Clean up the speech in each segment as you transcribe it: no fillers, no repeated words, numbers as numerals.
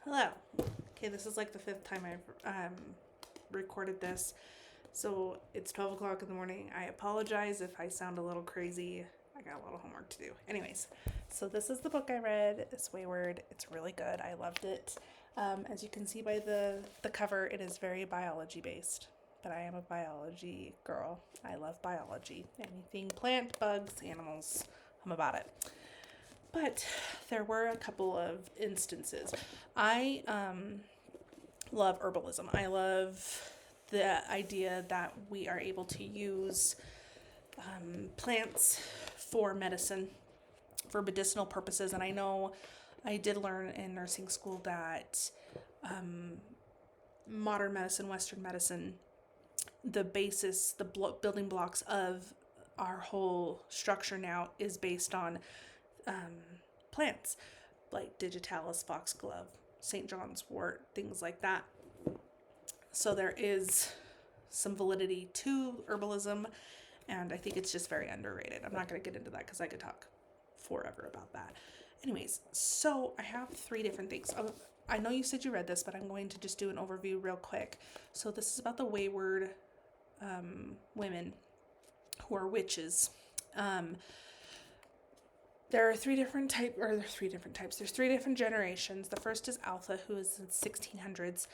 Hello. Okay, this is like the fifth time I've recorded this. So it's 12 o'clock in the morning. I apologize if I sound a little crazy. I got a little homework to do. Anyways, so this is the book I read. It's Weyward. It's really good. I loved it. As you can see by the cover, it is very biology based. But I am a biology girl. I love biology. Anything plant, bugs, animals, I'm about it. But there were a couple of instances. I love herbalism. I love the idea that we are able to use plants for medicine, for medicinal purposes. And I know I did learn in nursing school that modern medicine, Western medicine, the basis, the building blocks of our whole structure now is based on plants like digitalis, foxglove, St. John's wort, things like that. So there is some validity to herbalism, and I think it's just very underrated. I'm not going to get into that because I could talk forever about that. Anyways, so I have three different things. I know you said you read this, but I'm going to just do an overview real quick. So this is about the Weyward women who are witches. There's three different generations. The first is Alpha, who is in the 1600s,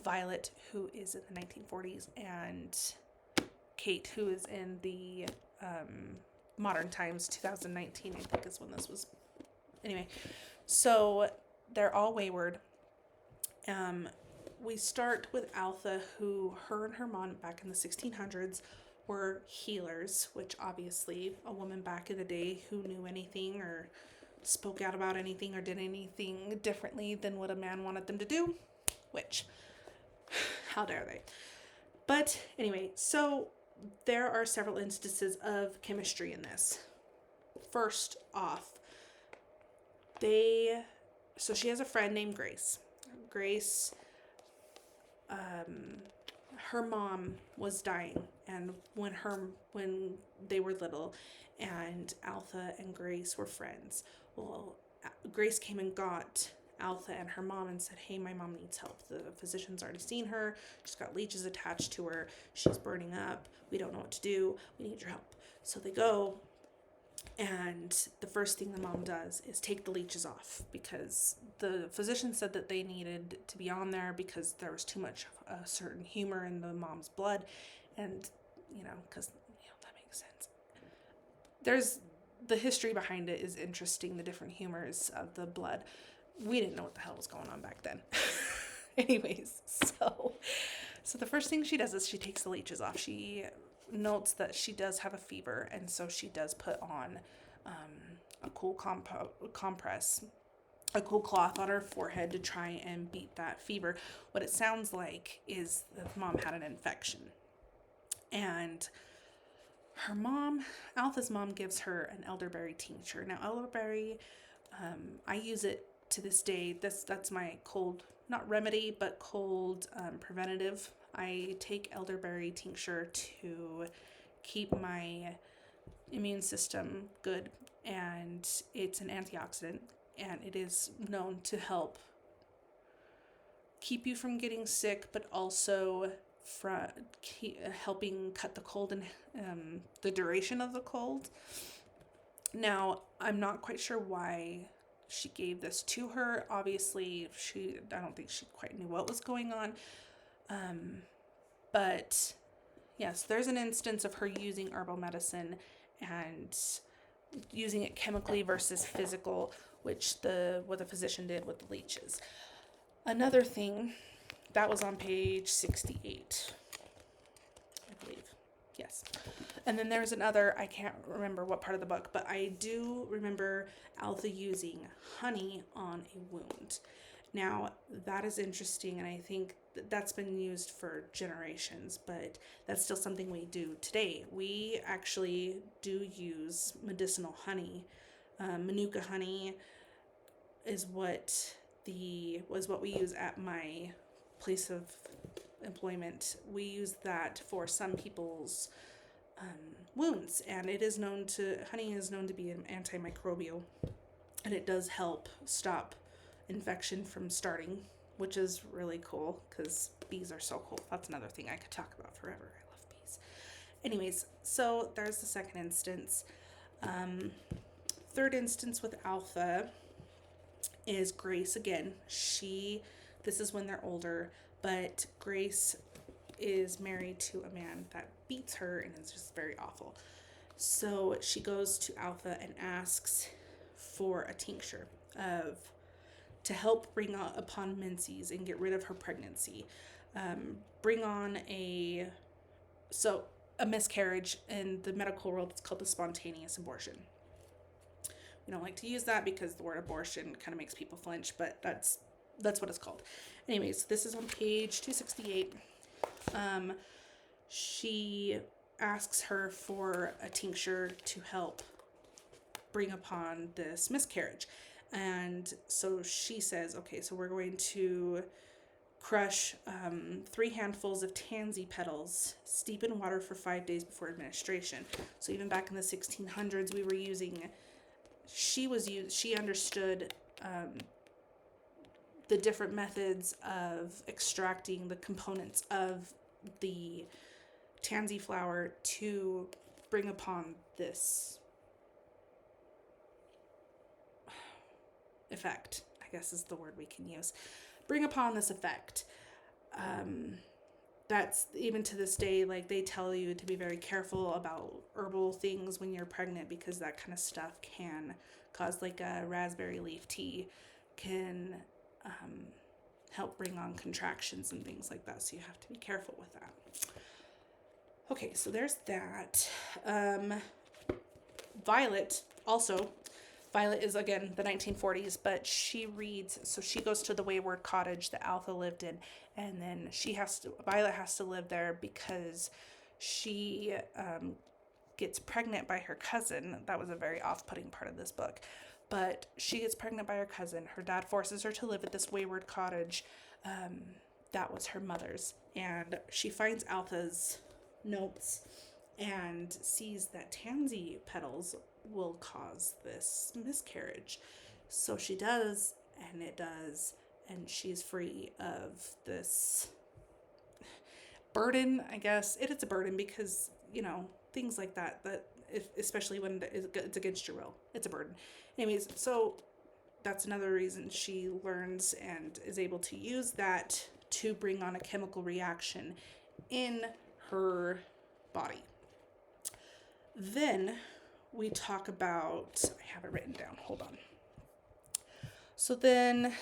Violet, who is in the 1940s, and Kate, who is in the modern times, 2019, I think is when this was. Anyway, so they're all wayward. We start with Alpha, who her and her mom back in the 1600s were healers, which obviously a woman back in the day who knew anything or spoke out about anything or did anything differently than what a man wanted them to do, which, how dare they? But anyway, so there are several instances of chemistry in this. First off, so she has a friend named Grace. Grace, her mom was dying, and when they were little, and Alpha and Grace were friends. Well, Grace came and got Alpha and her mom and said, "Hey, my mom needs help. The physician's already seen her. She's got leeches attached to her. She's burning up. We don't know what to do. We need your help." So they go, and the first thing the mom does is take the leeches off, because the physician said that they needed to be on there because there was too much of a certain humor in the mom's blood. And, because, that makes sense. There's the history behind it is interesting, the different humors of the blood. We didn't know what the hell was going on back then. Anyways, so the first thing she does is she takes the leeches off. She notes that she does have a fever, and so she does put on a cool compress, a cool cloth on her forehead to try and beat that fever. What it sounds like is that mom had an infection, and her mom, Alpha's mom, gives her an elderberry tincture. Now, elderberry, I use it to this day. That's my cold, not remedy, but cold preventative. I take elderberry tincture to keep my immune system good, and it's an antioxidant, and it is known to help keep you from getting sick, but also helping cut the cold and the duration of the cold. Now, I'm not quite sure why she gave this to her. Obviously, I don't think she quite knew what was going on. But yes, there's an instance of her using herbal medicine and using it chemically versus physical, which what the physician did with the leeches. Another thing that was on page 68, I believe. Yes. And then there's another, I can't remember what part of the book, but I do remember Alpha using honey on a wound. Now, that is interesting, and I think that's been used for generations, but that's still something we do today. We actually do use medicinal honey. Manuka honey is what we use at my place of employment. We use that for some people's wounds, and honey is known to be an antimicrobial, and it does help stop infection from starting, which is really cool because bees are so cool. That's another thing I could talk about forever. I love bees. Anyways, so there's the second instance. Third instance with Alpha is Grace again. This is when they're older, but Grace is married to a man that beats her and is just very awful. So she goes to Alpha and asks for a tincture to help bring upon menses and get rid of her pregnancy. Bring on a miscarriage. In the medical world, it's called a spontaneous abortion. We don't like to use that because the word abortion kind of makes people flinch, but that's what it's called. Anyways, this is on page 268. She asks her for a tincture to help bring upon this miscarriage. And so she says, okay, so we're going to crush 3 handfuls of tansy petals, steep in water for 5 days before administration. So even back in the 1600s, we were using, she understood the different methods of extracting the components of the tansy flower to bring upon this effect, I guess is the word we can use. Bring upon this effect. That's even to this day, like they tell you to be very careful about herbal things when you're pregnant because that kind of stuff can cause, like a raspberry leaf tea can help bring on contractions and things like that. So you have to be careful with that. Okay, so there's that. Violet is again the 1940s, but she goes to the Weyward cottage that Alpha lived in, and then Violet has to live there because she gets pregnant by her cousin. That was a very off-putting part of this book. But she gets pregnant by her cousin. Her dad forces her to live at this Weyward cottage. That was her mother's. And she finds Alpha's notes and sees that tansy petals will cause this miscarriage. So she does, and it does, and she's free of this burden, I guess. It's a burden because, things like that especially when it's against your will, it's a burden. Anyways, so that's another reason she learns and is able to use that to bring on a chemical reaction in her body. Then we talk about, I have it written down, hold on. So then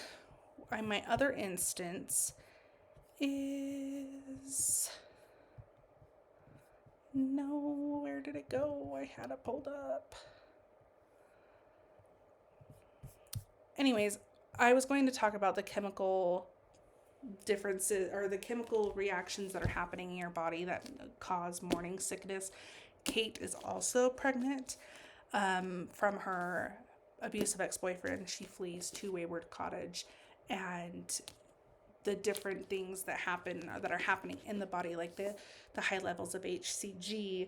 my other instance is, no, where did it go? I had it pulled up. Anyways, I was going to talk about the chemical differences or the chemical reactions that are happening in your body that cause morning sickness. Kate is also pregnant from her abusive ex-boyfriend. She flees to Weyward Cottage, and the different things that are happening in the body, like the high levels of HCG,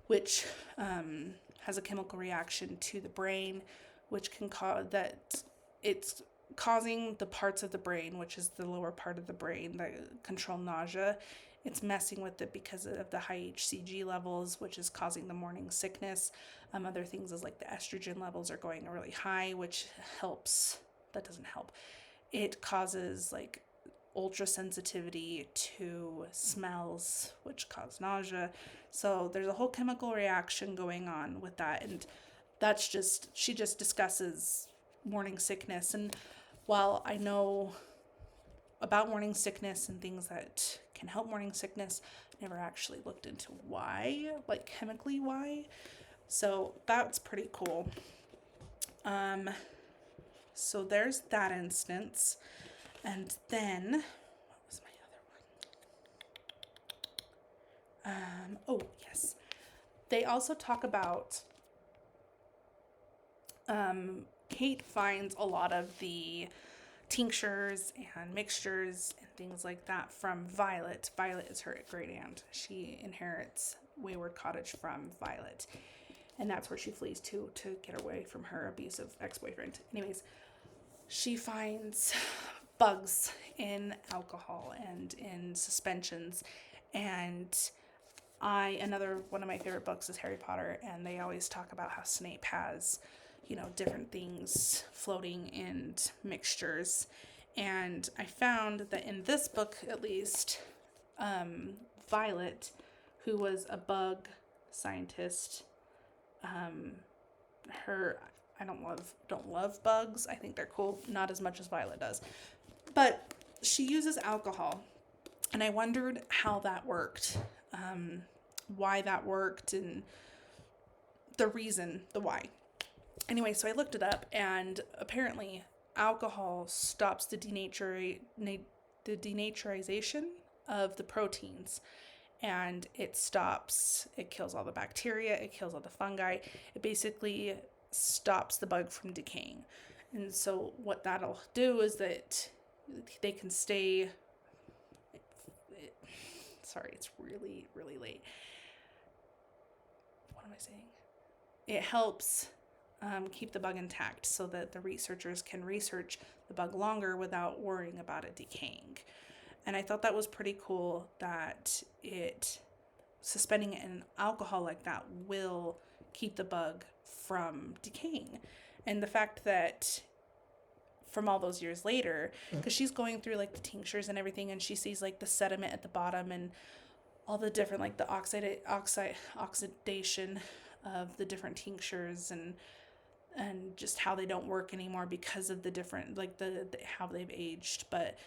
which has a chemical reaction to the brain, which can cause that it's causing the parts of the brain, which is the lower part of the brain that control nausea. It's messing with it because of the high HCG levels, which is causing the morning sickness. Other things is like the estrogen levels are going really high, which helps. That doesn't help. It causes like ultra sensitivity to smells, which cause nausea. So there's a whole chemical reaction going on with that. And she just discusses morning sickness. And while I know about morning sickness and things that can help morning sickness, I never actually looked into why, like chemically why. So that's pretty cool. So there's that instance. And then, what was my other one? Oh, yes. They also talk about, Kate finds a lot of the tinctures and mixtures and things like that from Violet. Violet is her great aunt. She inherits Weyward Cottage from Violet. And that's where she flees to get away from her abusive ex-boyfriend. Anyways, she finds bugs in alcohol and in suspensions. And another one of my favorite books is Harry Potter, and they always talk about how Snape has, different things floating in mixtures. And I found that in this book, at least, Violet, who was a bug scientist, I don't love bugs. I think they're cool, not as much as Violet does. But she uses alcohol, and I wondered how that worked, why that worked, and the why. Anyway, so I looked it up, and apparently alcohol stops the denaturization of the proteins, and it kills all the bacteria, it kills all the fungi. It basically stops the bug from decaying. And so what that'll do is that they can stay. Sorry, it's really, really late. What am I saying? It helps keep the bug intact so that the researchers can research the bug longer without worrying about it decaying. And I thought that was pretty cool that suspending it in alcohol like that will keep the bug from decaying. And the fact that from all those years later, because she's going through like the tinctures and everything, and she sees like the sediment at the bottom and all the different like the oxidation of the different tinctures and just how they don't work anymore because of the different like the how they've aged. But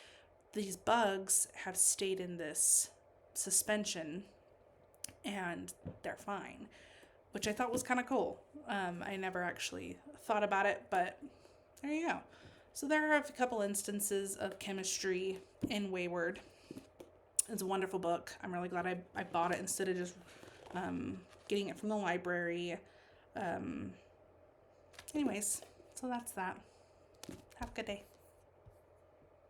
these bugs have stayed in this suspension and they're fine, which I thought was kind of cool. I never actually thought about it, but there you go. So there are a couple instances of chemistry in Weyward. It's a wonderful book. I'm really glad I bought it instead of just getting it from the library. Anyways, so that's that. Have a good day.